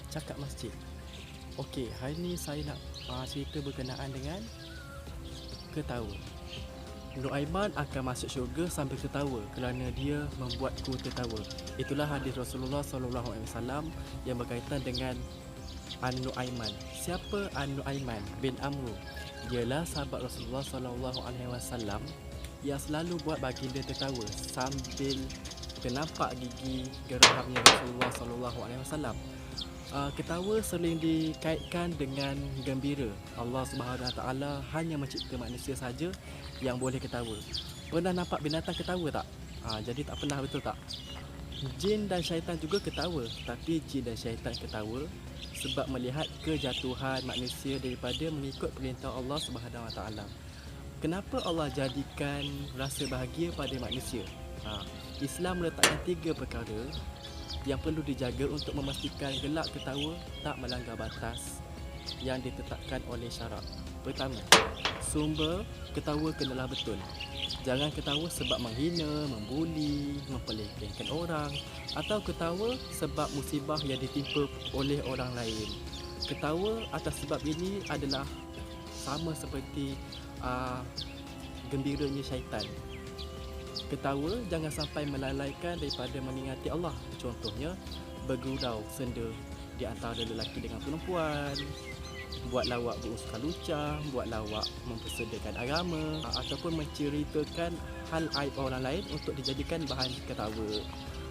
cakap masjid. Okey, hari ni saya nak cerita berkenaan dengan ketawa. Nuaiman akan masuk syurga sambil ketawa kerana dia membuatku tertawa. Itulah hadis Rasulullah SAW yang berkaitan dengan An-Nuaiman. Siapa An-Nuaiman bin Amr? Dialah sahabat Rasulullah SAW yang selalu buat baginda tertawa sambil ternampak gigi gerahamnya Rasulullah SAW. Ketawa sering dikaitkan dengan gembira. Allah Subhanahu Wa Taala hanya mencipta manusia saja yang boleh ketawa. Pernah nampak binatang ketawa tak? Jadi tak pernah, betul tak? Jin dan syaitan juga ketawa, tapi jin dan syaitan ketawa sebab melihat kejatuhan manusia daripada mengikut perintah Allah Subhanahu Wa Taala. Kenapa Allah jadikan rasa bahagia pada manusia? Islam meletakkan 3 perkara yang perlu dijaga untuk memastikan gelak ketawa tak melanggar batas yang ditetapkan oleh syarak. Pertama, sumber ketawa kenalah betul. Jangan ketawa sebab menghina, membuli, memperlekehkan orang atau ketawa sebab musibah yang ditimpa oleh orang lain. Ketawa atas sebab ini adalah sama seperti gembiranya syaitan. Ketawa jangan sampai melalaikan daripada mengingati Allah. Contohnya, bergurau senda di antara lelaki dengan perempuan, buat lawak berusaha lucah, buat lawak mempersedakan agama, ataupun menceritakan hal aib orang lain untuk dijadikan bahan ketawa.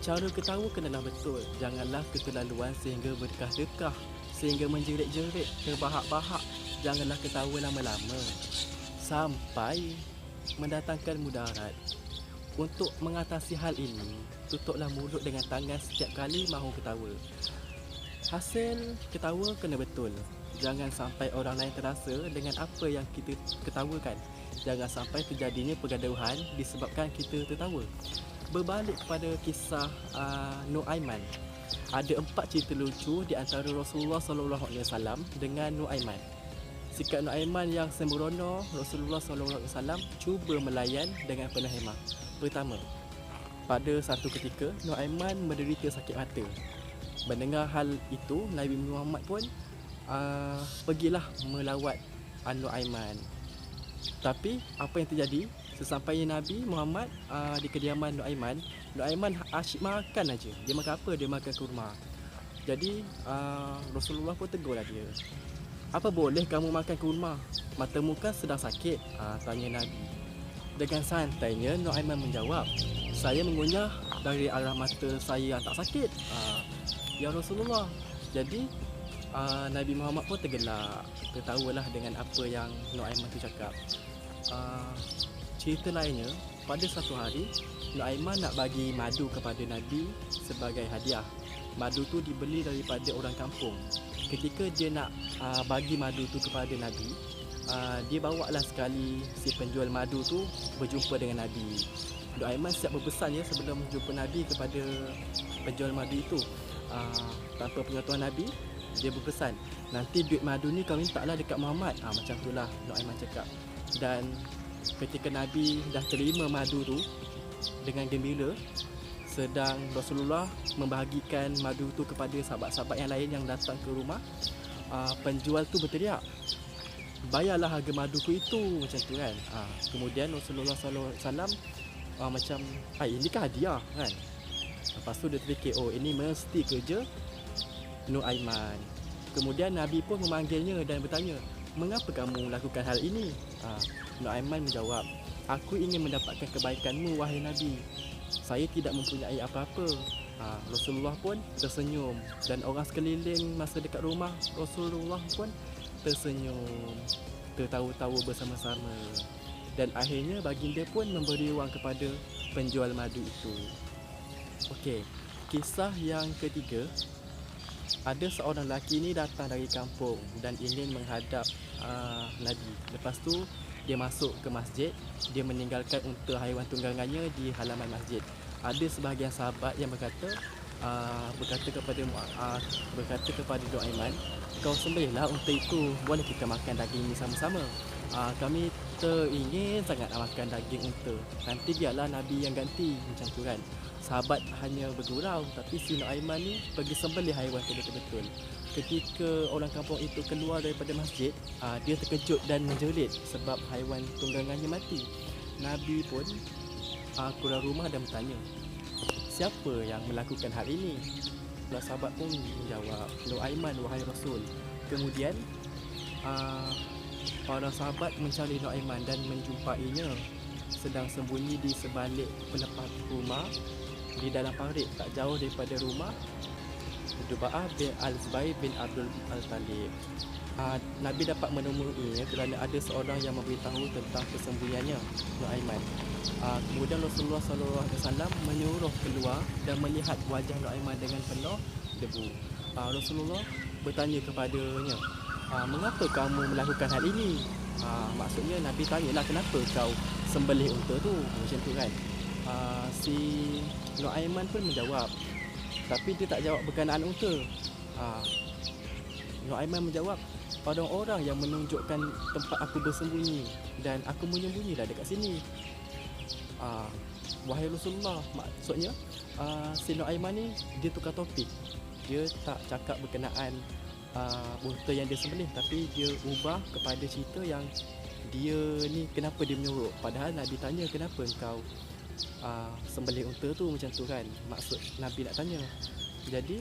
Cara ketawa kenalah betul. Janganlah keterlaluan sehingga berdekah-dekah, sehingga menjerit-jerit, terbahak-bahak. Janganlah ketawa lama-lama sampai mendatangkan mudarat. Untuk mengatasi hal ini, tutuplah mulut dengan tangan setiap kali mahu ketawa. Hasil ketawa kena betul. Jangan sampai orang lain terasa dengan apa yang kita ketawakan. Jangan sampai terjadinya pergaduhan disebabkan kita tertawa. Berbalik kepada kisah Nuaiman. Ada 4 cerita lucu di antara Rasulullah SAW dengan Nuaiman. Sikap Nuaiman yang sembrono, Rasulullah SAW cuba melayan dengan penuh hemah. Pertama, pada satu ketika Nuaiman menderita sakit mata. Mendengar hal itu, Nabi Muhammad pun pergilah melawat Nuaiman. Tapi apa yang terjadi? Sesampainya Nabi Muhammad di kediaman Nuaiman, Nuaiman asyik makan aja. Dia makan apa? Dia makan kurma. Jadi Rasulullah pun tegurlah dia. Apa boleh kamu makan kurma? Matamu kan sedang sakit? Tanya Nabi. Dengan santainya Nuaiman menjawab, saya mengunyah dari arah mata saya yang tak sakit. Ya Rasulullah. Jadi Nabi Muhammad pun tergelak, tertawalah dengan apa yang Nuaiman tu cakap. Cerita lainnya, pada satu hari Nuaiman nak bagi madu kepada Nabi sebagai hadiah. Madu tu dibeli daripada orang kampung. Ketika dia nak bagi madu tu kepada Nabi, dia bawalah sekali si penjual madu tu berjumpa dengan Nabi. Nuaiman siap berpesan ya sebelum jumpa Nabi kepada penjual madu itu. Tanpa pengetahuan Nabi, dia berpesan, nanti duit madu ni kau minta lah dekat Muhammad. Macam itulah Nuaiman cakap. Dan ketika Nabi dah terima madu tu dengan gembira, sedang Rasulullah membahagikan madu tu kepada sahabat-sahabat yang lain yang datang ke rumah, penjual tu berteriak, bayarlah harga maduku itu, macam tu kan. Kemudian Rasulullah SAW macam, ini kan hadiah kan. Lepas tu dia terfikir, oh ini mesti kerja Nuaiman. Kemudian Nabi pun memanggilnya dan bertanya, mengapa kamu lakukan hal ini? Nuaiman menjawab, aku ingin mendapatkan kebaikanmu wahai Nabi. Saya tidak mempunyai apa-apa. Rasulullah pun tersenyum dan orang sekeliling masa dekat rumah Rasulullah pun tersenyum, tertawa-tawa bersama-sama. Dan akhirnya baginda pun memberi wang kepada penjual madu itu. Okey, kisah yang ketiga. Ada seorang lelaki ni datang dari kampung dan ingin menghadap Nabi. Lepas tu dia masuk ke masjid. Dia meninggalkan unta haiwan tunggangannya di halaman masjid. Ada sebahagian sahabat yang berkata kepada Nuaiman, kau sembelihlah unta itu, boleh kita makan daging ini sama-sama. Kami teringin sangat nak makan daging unta. Nanti biarlah Nabi yang ganti, macam tu kan. sahabat hanya bergurau, tapi si Nuaiman ni pergi sembelih haiwan tu betul-betul. Ketika orang kampung itu keluar daripada masjid, dia terkejut dan menjerit sebab haiwan tunggangannya mati. Nabi pun keluar rumah dan bertanya, siapa yang melakukan hal ini? Sahabat pun menjawab, Nuaiman wahai Rasul. Kemudian para sahabat mencari Nuaiman dan menjumpainya sedang sembunyi di sebalik pelepah rumah di dalam parit tak jauh daripada rumah Duba'ah bin Al-Zubair bin Abdul Al-Talib. Nabi dapat menemuinya kerana ada seorang yang memberitahu tentang persembunyiannya, Nuaiman. Kemudian Rasulullah SAW menyuruh keluar dan melihat wajah Nuaiman dengan penuh debu. Rasulullah bertanya kepadanya, mengapa kamu melakukan hal ini? Maksudnya Nabi tanyalah, kenapa kau sembelih unta tu? Macam tu kan. Si Nuaiman pun menjawab, tapi dia tak jawab berkenaan unta. Nuaiman menjawab, pada orang yang menunjukkan tempat aku bersembunyi dan aku menyembunyilah dekat sini. Wahai Rasulullah, maksudnya si Nuaiman ni dia tukar topik. Dia tak cakap berkenaan unta yang dia sembelih, tapi dia ubah kepada cerita yang dia ni kenapa dia menyuruh. Padahal Nabi tanya, kenapa engkau sembelih unta tu, macam tu kan. Maksud Nabi nak tanya. Jadi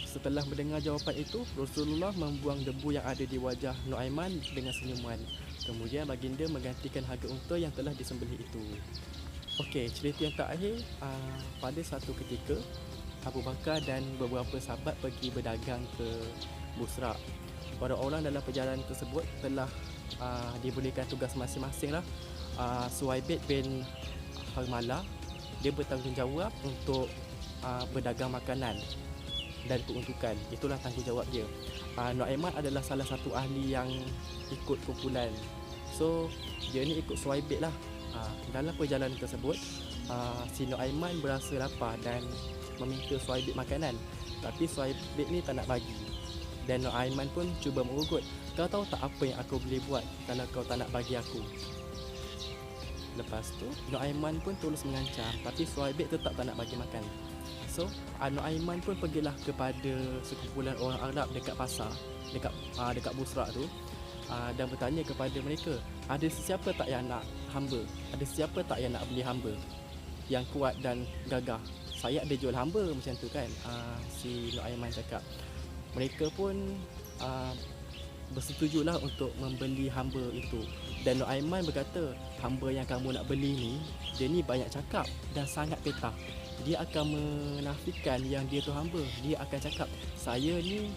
setelah mendengar jawapan itu, Rasulullah membuang debu yang ada di wajah Nuaiman dengan senyuman. Kemudian baginda menggantikan harga unta yang telah disembelih itu. Okey, cerita yang terakhir, pada satu ketika Abu Bakar dan beberapa sahabat pergi berdagang ke Busra. Orang-orang dalam perjalanan tersebut telah diberikan tugas masing-masing lah. Suhaibid bin Harmalah, dia bertanggungjawab untuk berdagang makanan dan peruntukan. Itulah tanggungjawab dia. Nuaiman adalah salah satu ahli yang ikut kumpulan. So dia ni ikut Suhaibid lah. Dalam perjalanan tersebut, si Nuaiman berasa lapar dan meminta Suhaibid makanan, tapi Suhaibid ni tak nak bagi. Dan Nuaiman pun cuba mengugut, kau tahu tak apa yang aku boleh buat kalau kau tak nak bagi aku? Lepas tu Nuaiman pun terus mengancam, tapi Suhaibid tetap tak nak bagi makan. So Nuaiman pun pergilah kepada sekumpulan orang Arab dekat pasar, dekat Busra tu, dan bertanya kepada mereka, ada sesiapa tak yang nak hamba? Ada siapa tak yang nak beli hamba yang kuat dan gagah? Saya ada jual hamba, macam tu kan. Si Nuaiman cakap. Mereka pun bersetujulah untuk membeli hamba itu. Dan Nuaiman berkata, hamba yang kamu nak beli ni, dia ni banyak cakap dan sangat petah. Dia akan menafikan yang dia tu hamba. Dia akan cakap, saya ni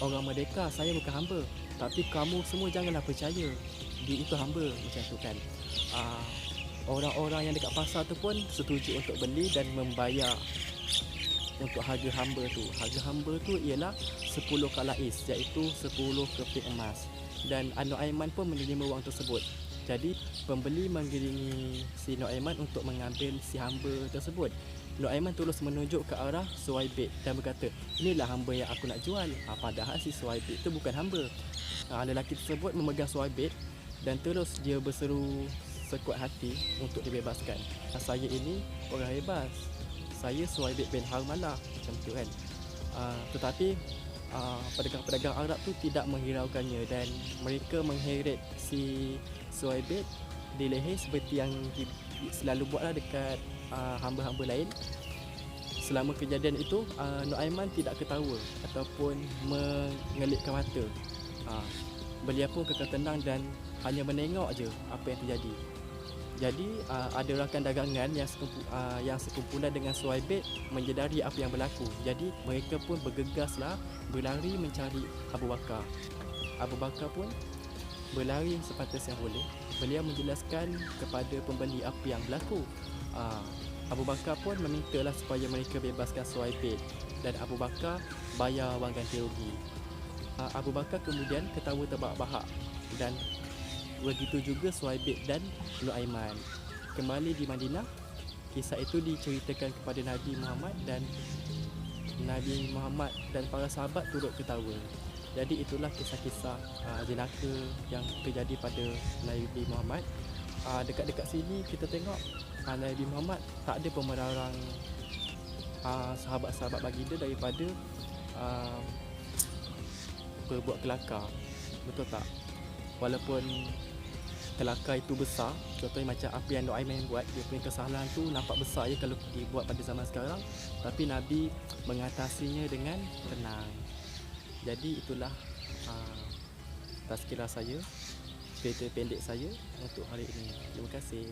orang merdeka, saya bukan hamba. Tapi kamu semua janganlah percaya, dia itu hamba, macam tu kan. Orang-orang yang dekat pasar tu pun setuju untuk beli dan membayar untuk harga hamba tu. Harga hamba tu ialah 10 kalais, iaitu 10 keping emas. Dan Nuaiman pun menerima wang tersebut. Jadi pembeli mengiringi si Nuaiman untuk mengambil si hamba tersebut. Nuaiman terus menunjuk ke arah Suhaibid dan berkata, inilah hamba yang aku nak jual. Padahal si Suhaibid tu bukan hamba. Lelaki tersebut memegang Suhaibid dan terus dia berseru sekuat hati untuk dibebaskan. Saya ini orang bebas. Saya Suhaibid bin Harmalah, macam tu kan. Tetapi pedagang-pedagang Arab tu tidak menghiraukannya dan mereka mengheret si Suhaibid di leher seperti yang selalu buatlah dekat hamba-hamba lain. Selama kejadian itu, Nuaiman tidak ketawa ataupun mengelipkan mata. Beliau pun kekal tenang dan hanya menengok je apa yang terjadi. Jadi ada rakan dagangan yang sekumpulan dengan Suhaibid menyedari apa yang berlaku. Jadi mereka pun bergegaslah berlari mencari Abu Bakar. Abu Bakar pun berlari sepantas yang boleh. Beliau menjelaskan kepada pembeli apa yang berlaku. Abu Bakar pun memintalah supaya mereka bebaskan Suhaibid dan Abu Bakar bayar wang ganti rugi. Abu Bakar kemudian ketawa terbahak-bahak dan begitu juga Suhaibid dan Nuaiman. Kembali di Madinah, kisah itu diceritakan kepada Nabi Muhammad dan Nabi Muhammad dan para sahabat turut ketawa. Jadi itulah kisah-kisah jenaka yang terjadi pada Nabi Muhammad. Dekat-dekat sini kita tengok Nabi Muhammad tak ada pemeraran sahabat-sahabat baginda daripada uh, berbuat kelakar. Betul tak? Walaupun kelakar itu besar, contohnya macam apa yang Nuaiman buat, dia punya kesalahan tu nampak besar je kalau dibuat pada zaman sekarang, tapi Nabi mengatasinya dengan tenang. Jadi itulah uh, tazkirah saya, cerita pendek saya untuk hari ini. Terima kasih.